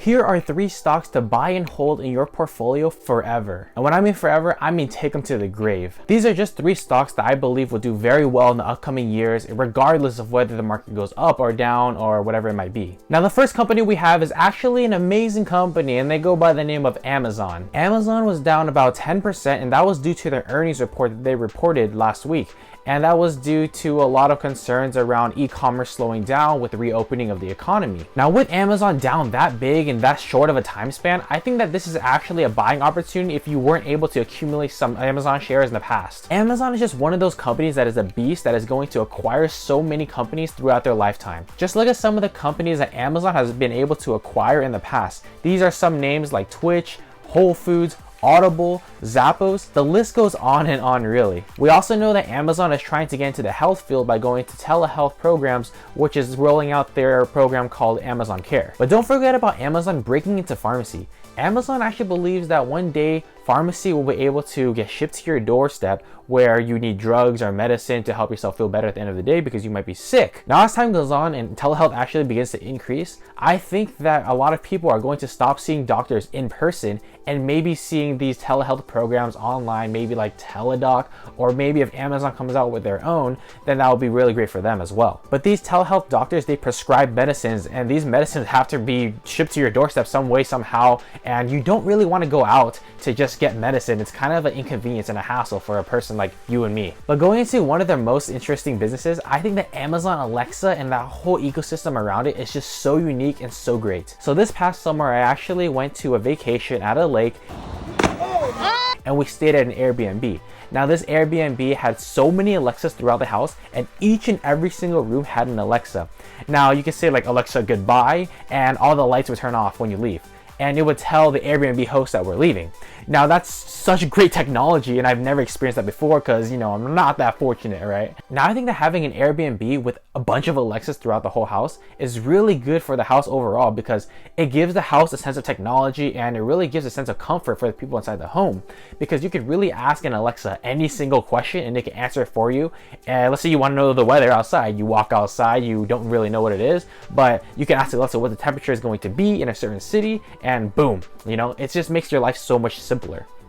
Here are 3 stocks to buy and hold in your portfolio forever. And when I mean forever, I mean take them to the grave. These are just 3 stocks that I believe will do very well in the upcoming years, regardless of whether the market goes up or down or whatever it might be. Now, the first company we have is actually an amazing company, and they go by the name of Amazon. Amazon was down about 10%, and that was due to their earnings report that they reported last week. And that was due to a lot of concerns around e-commerce slowing down with the reopening of the economy. Now, with Amazon down that big and that short of a time span, I think that this is actually a buying opportunity if you weren't able to accumulate some Amazon shares in the past. Amazon is just one of those companies that is a beast that is going to acquire so many companies throughout their lifetime. Just look at some of the companies that Amazon has been able to acquire in the past. These are some names like Twitch, Whole Foods, Audible, Zappos, the list goes on and on really. We also know that Amazon is trying to get into the health field by going to telehealth programs, which is rolling out their program called Amazon Care. But don't forget about Amazon breaking into pharmacy. Amazon actually believes that one day pharmacy will be able to get shipped to your doorstep where you need drugs or medicine to help yourself feel better at the end of the day because you might be sick. Now, as time goes on and telehealth actually begins to increase, I think that a lot of people are going to stop seeing doctors in person and maybe seeing these telehealth programs online, maybe like Teladoc, or maybe if Amazon comes out with their own, then that would be really great for them as well. But these telehealth doctors, they prescribe medicines, and these medicines have to be shipped to your doorstep some way, somehow, and you don't really want to go out to just get medicine. It's kind of an inconvenience and a hassle for a person like you and me. But going into one of their most interesting businesses, I think that Amazon Alexa and that whole ecosystem around it is just so unique and so great. So this past summer, I actually went to a vacation at a lake and we stayed at an Airbnb. Now, this Airbnb had so many Alexas throughout the house, and each and every single room had an Alexa. Now, you can say like Alexa goodbye, and all the lights would turn off when you leave, and it would tell the Airbnb host that we're leaving. Now, that's such great technology, and I've never experienced that before because, you know, I'm not that fortunate, right? Now, I think that having an Airbnb with a bunch of Alexas throughout the whole house is really good for the house overall because it gives the house a sense of technology, and it really gives a sense of comfort for the people inside the home, because you could really ask an Alexa any single question and it can answer it for you. And let's say you want to know the weather outside. You walk outside, you don't really know what it is, but you can ask Alexa what the temperature is going to be in a certain city, and boom, you know, it just makes your life so much simpler.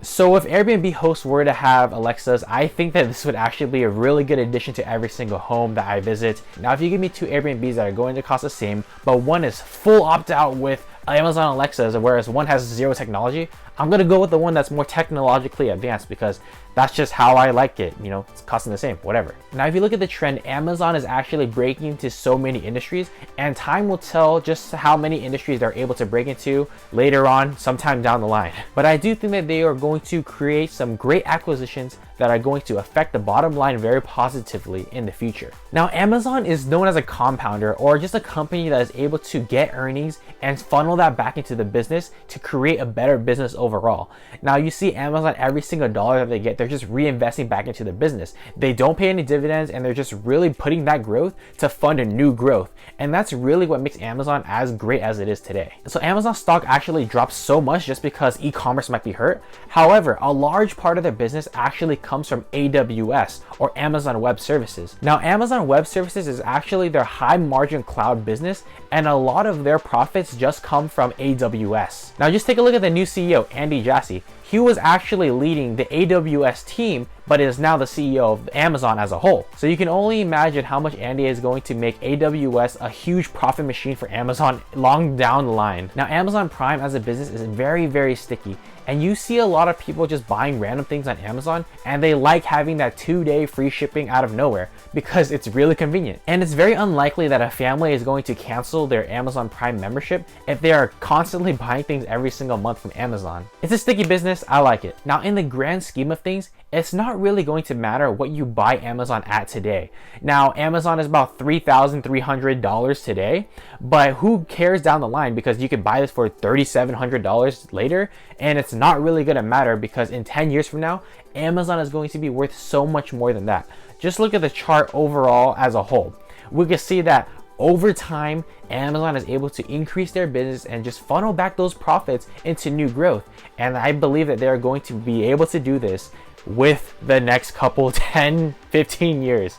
So if Airbnb hosts were to have Alexas, I think that this would actually be a really good addition to every single home that I visit. Now, if you give me 2 Airbnbs that are going to cost the same, but one is full opt-out with Amazon Alexas, whereas one has 0 technology, I'm gonna go with the one that's more technologically advanced because that's just how I like it. You know, it's costing the same, whatever. Now, if you look at the trend, Amazon is actually breaking into so many industries, and time will tell just how many industries they're able to break into later on, sometime down the line. But I do think that they are going to create some great acquisitions that are going to affect the bottom line very positively in the future. Now, Amazon is known as a compounder, or just a company that is able to get earnings and funnel that back into the business to create a better business overall. Now, you see Amazon, every single dollar that they get, they're just reinvesting back into the business. They don't pay any dividends, and they're just really putting that growth to fund a new growth. And that's really what makes Amazon as great as it is today. So Amazon stock actually dropped so much just because e-commerce might be hurt. However, a large part of their business actually comes from AWS, or Amazon Web Services. Now, Amazon Web Services is actually their high margin cloud business, and a lot of their profits just come from AWS. Now, just take a look at the new CEO, Andy Jassy. He was actually leading the AWS team, but is now the CEO of Amazon as a whole. So you can only imagine how much Andy is going to make AWS a huge profit machine for Amazon long down the line. Now, Amazon Prime as a business is very, very sticky. And you see a lot of people just buying random things on Amazon, and they like having that 2-day free shipping out of nowhere because it's really convenient. And it's very unlikely that a family is going to cancel their Amazon Prime membership if they are constantly buying things every single month from Amazon. It's a sticky business, I like it. Now, in the grand scheme of things, it's not really going to matter what you buy Amazon at today. Now, Amazon is about $3,300 today, but who cares down the line, because you could buy this for $3,700 later, and it's not really going to matter because in 10 years from now, Amazon is going to be worth so much more than that. Just look at the chart overall as a whole. We can see that over time, Amazon is able to increase their business and just funnel back those profits into new growth. And I believe that they're going to be able to do this with the next couple 10, 15 years.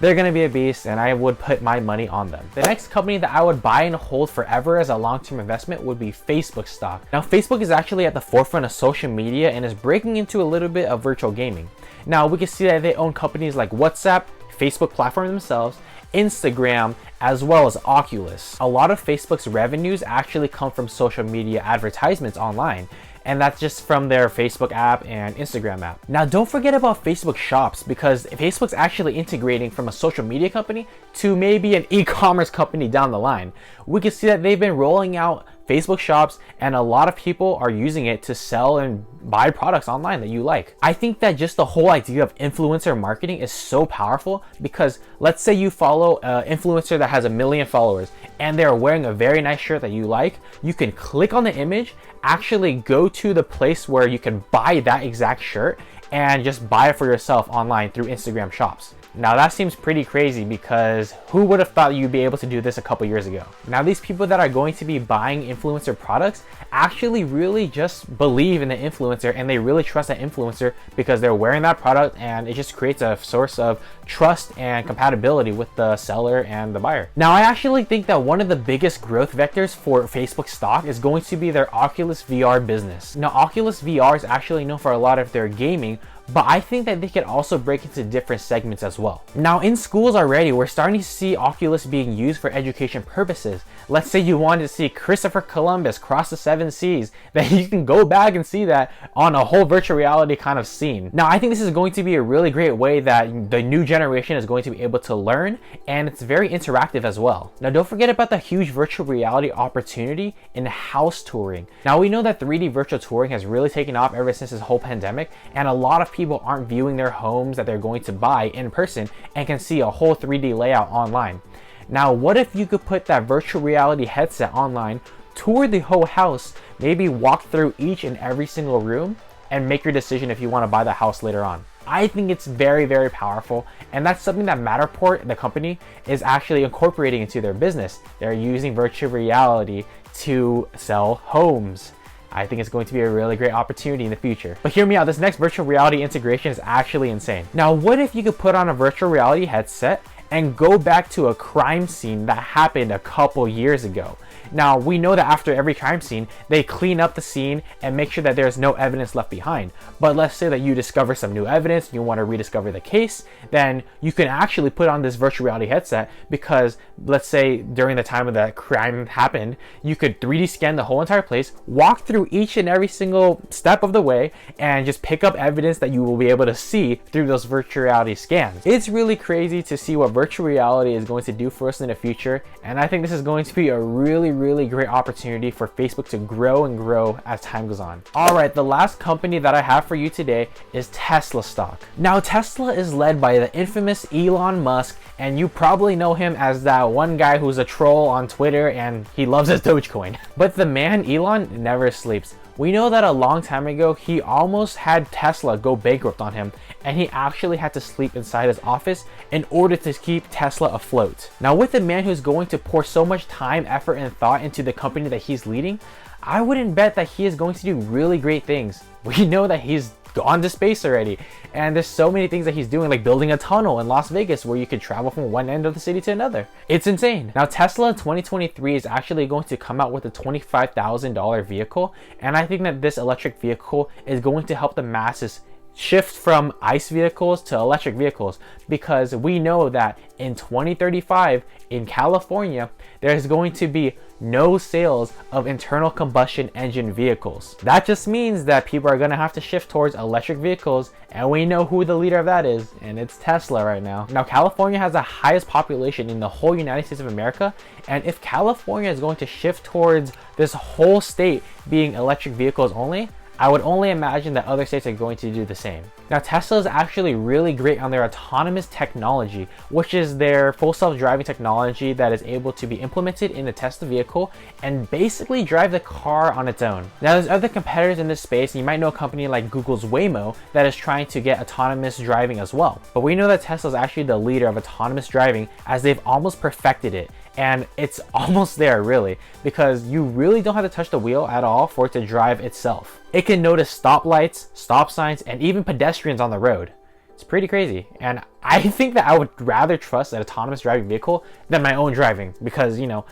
they're gonna be a beast, and I would put my money on them. The next company that I would buy and hold forever as a long-term investment would be Facebook stock. Now, Facebook is actually at the forefront of social media and is breaking into a little bit of virtual gaming. Now, we can see that they own companies like WhatsApp, Facebook platform themselves, Instagram, as well as Oculus. A lot of Facebook's revenues actually come from social media advertisements online, and that's just from their Facebook app and Instagram app. Now, don't forget about Facebook Shops, because Facebook's actually integrating from a social media company to maybe an e-commerce company down the line. We can see that they've been rolling out Facebook Shops, and a lot of people are using it to sell and buy products online that you like. I think that just the whole idea of influencer marketing is so powerful, because let's say you follow an influencer that has 1 million followers and they're wearing a very nice shirt that you like. You can click on the image, actually go to the place where you can buy that exact shirt, and just buy it for yourself online through Instagram Shops. Now, that seems pretty crazy, because who would have thought you'd be able to do this a couple years ago? Now, these people that are going to be buying influencer products actually really just believe in the influencer, and they really trust that influencer because they're wearing that product, and it just creates a source of trust and compatibility with the seller and the buyer. Now, I actually think that one of the biggest growth vectors for Facebook stock is going to be their Oculus VR business. Now, Oculus VR is actually known for a lot of their gaming, but I think that they could also break into different segments as well. Now, in schools already, we're starting to see Oculus being used for education purposes. Let's say you wanted to see Christopher Columbus cross the 7 seas, then you can go back and see that on a whole virtual reality kind of scene. Now, I think this is going to be a really great way that the new generation is going to be able to learn, and it's very interactive as well. Now, don't forget about the huge virtual reality opportunity in house touring. Now, we know that 3D virtual touring has really taken off ever since this whole pandemic, and a lot of people aren't viewing their homes that they're going to buy in person and can see a whole 3D layout online. Now, what if you could put that virtual reality headset online, tour the whole house, maybe walk through each and every single room, and make your decision if you want to buy the house later on? I think it's very, very powerful, and that's something that Matterport, the company, is actually incorporating into their business. They're using virtual reality to sell homes. I think it's going to be a really great opportunity in the future. But hear me out, this next virtual reality integration is actually insane. Now, what if you could put on a virtual reality headset and go back to a crime scene that happened a couple years ago? Now, we know that after every crime scene, they clean up the scene and make sure that there's no evidence left behind. But let's say that you discover some new evidence, you want to rediscover the case, then you can actually put on this virtual reality headset, because let's say during the time of that crime happened, you could 3D scan the whole entire place, walk through each and every single step of the way, and just pick up evidence that you will be able to see through those virtual reality scans. It's really crazy to see what virtual reality is going to do for us in the future, and I think this is going to be a really great opportunity for Facebook to grow and grow as time goes on. All right, the last company that I have for you today is Tesla stock. Now, Tesla is led by the infamous Elon Musk, and you probably know him as that one guy who's a troll on Twitter and he loves his Dogecoin. But the man Elon never sleeps. We know that a long time ago, he almost had Tesla go bankrupt on him, and he actually had to sleep inside his office in order to keep Tesla afloat. Now, with a man who's going to pour so much time, effort, and thought into the company that he's leading, I wouldn't bet that he is going to do really great things. We know that he's gone to space already, and there's so many things that he's doing, like building a tunnel in Las Vegas where you could travel from one end of the city to another. It's insane. Now, Tesla in 2023 is actually going to come out with a $25,000 vehicle, and I think that this electric vehicle is going to help the masses shift from ICE vehicles to electric vehicles, because we know that in 2035 in California, there's going to be no sales of internal combustion engine vehicles. That just means that people are going to have to shift towards electric vehicles, and we know who the leader of that is, and it's Tesla right now. Now, California has the highest population in the whole United States of America, and if California is going to shift towards this whole state being electric vehicles only, I would only imagine that other states are going to do the same. Now, Tesla is actually really great on their autonomous technology, which is their full self-driving technology that is able to be implemented in the Tesla vehicle and basically drive the car on its own. Now, there's other competitors in this space, and you might know a company like Google's Waymo that is trying to get autonomous driving as well. But we know that Tesla is actually the leader of autonomous driving, as they've almost perfected it. And it's almost there, really, because you really don't have to touch the wheel at all for it to drive itself. It can notice stoplights, stop signs, and even pedestrians on the road. It's pretty crazy. And I think that I would rather trust an autonomous driving vehicle than my own driving, because, you know,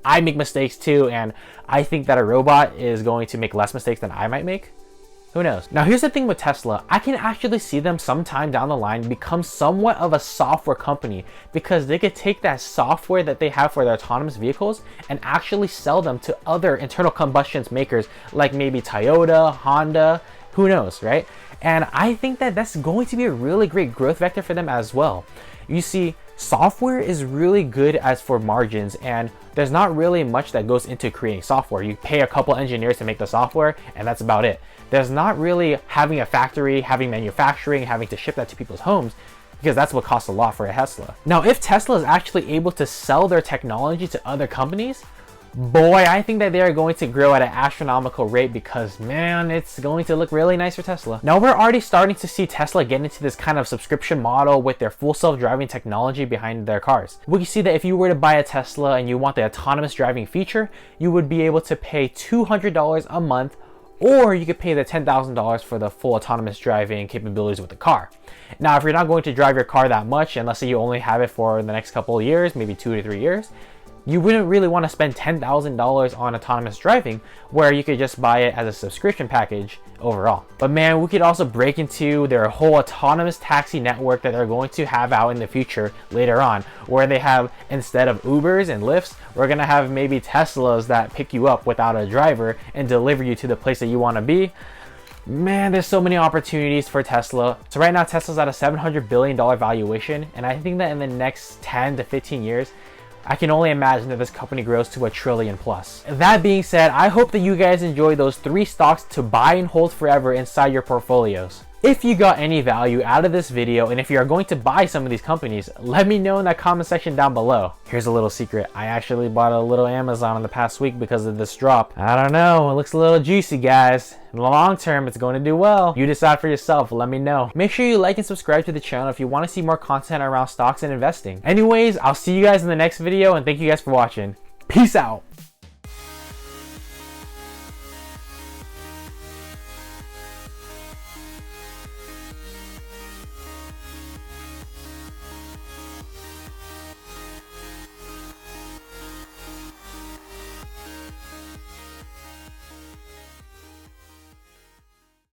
I make mistakes too, and I think that a robot is going to make less mistakes than I might make. Who knows? Now here's the thing with Tesla. I can actually see them sometime down the line become somewhat of a software company, because they could take that software that they have for their autonomous vehicles and actually sell them to other internal combustion makers like maybe Toyota, Honda, who knows, right? And I think that that's going to be a really great growth vector for them as well. You see, software is really good as for margins, and there's not really much that goes into creating software. You pay a couple engineers to make the software, and that's about it. There's not really having a factory, having manufacturing, having to ship that to people's homes, because that's what costs a lot for a Tesla. Now, if Tesla is actually able to sell their technology to other companies, boy, I think that they are going to grow at an astronomical rate, because man, it's going to look really nice for Tesla. Now, we're already starting to see Tesla get into this kind of subscription model with their full self-driving technology behind their cars. We can see that if you were to buy a Tesla and you want the autonomous driving feature, you would be able to pay $200 a month, or you could pay the $10,000 for the full autonomous driving capabilities with the car. Now, if you're not going to drive your car that much, and let's say you only have it for the next couple of years, maybe 2 to 3 years, you wouldn't really want to spend $10,000 on autonomous driving, where you could just buy it as a subscription package overall. But man, we could also break into their whole autonomous taxi network that they're going to have out in the future later on, where they have, instead of Ubers and Lyfts, we're going to have maybe Teslas that pick you up without a driver and deliver you to the place that you want to be. Man, there's so many opportunities for Tesla. So right now, Tesla's at a $700 billion valuation, and I think that in the next 10 to 15 years, I can only imagine that this company grows to $1 trillion plus. That being said, I hope that you guys enjoy those 3 stocks to buy and hold forever inside your portfolios. If you got any value out of this video, and if you are going to buy some of these companies, let me know in that comment section down below. Here's a little secret. I actually bought a little Amazon in the past week because of this drop. I don't know, it looks a little juicy, guys. In the long term, it's going to do well. You decide for yourself, let me know. Make sure you like and subscribe to the channel if you want to see more content around stocks and investing. Anyways, I'll see you guys in the next video, and thank you guys for watching. Peace out.